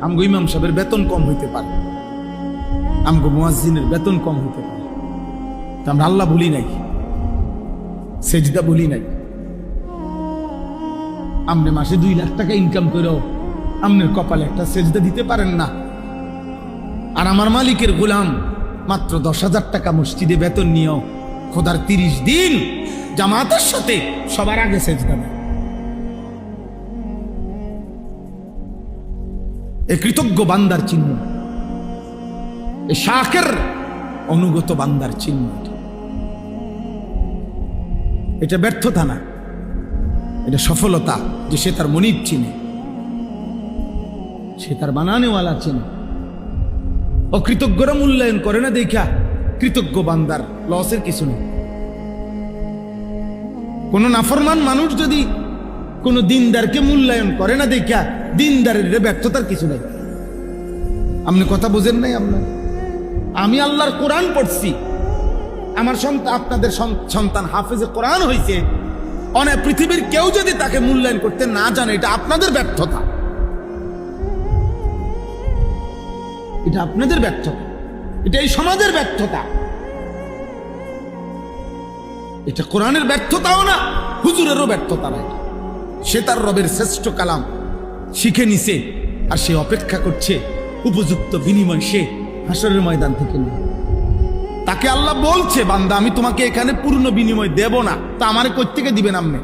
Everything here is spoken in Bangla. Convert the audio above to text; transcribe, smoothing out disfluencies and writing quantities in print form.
আমগো ইমাম সাহেবের বেতন কম হইতে পারে, আমগো মুয়াজ্জিনের বেতন কম হইতে পারে, তা আমরা আল্লাহ বলি নাই, সেজদা বলি নাই। আপনি মাসে 2 লাখ টাকা ইনকাম করেও আপনার কপালে একটা সেজদা দিতে পারেন না, আর আমার মালিকের গোলাম মাত্র 10,000 টাকা মসজিদে বেতন নিয়েও খোদার 30 দিন জামাতের সাথে সবার আগে সেজদা দেয়। এ কৃতজ্ঞ বান্দার চিহ্ন, এ শাকের অনুগত বান্দার চিহ্ন। এটা ব্যর্থতা না, এটা সফলতা যে সে তার মনিব চিনে, সে তার বানানেওয়ালা চিনে। অকৃতজ্ঞরা মূল্যায়ন করে না দেখা কৃতজ্ঞ বান্দার লসের কিছু নেই। কোন নাফরমান মানুষ যদি কোন দিনদারকে মূল্যায়ন করে না দেখা দিনদারের ব্যর্থতার কিছু নাই। আপনি কথা বুঝেন নাই? আমি আল্লাহর কোরআন পড়ছি, আমার সন্তান, আপনাদের সন্তান হাফেজে কোরআন হয়েছে, অনেক পৃথিবীর কেউ যদি তাকে মূল্যায়ন করতে না জানে, এটা আপনাদের ব্যর্থতা, এটা আপনাদের ব্যর্থতা, এটা এই সমাজের ব্যর্থতা। এটা কোরআনের ব্যর্থতাও না, হুজুরেরও ব্যর্থতা না। সে তার রবের শ্রেষ্ঠ কালাম শিখে নিছে, আর সে অপেক্ষা করছে উপযুক্ত বিনিময় সে হাসরের ময়দান থেকে নিয়ে। তাকে আল্লাহ বলছে, বান্দা আমি তোমাকে এখানে পূর্ণ বিনিময় দেব না, তা আমারে কই থেকে দিবেন আপনি?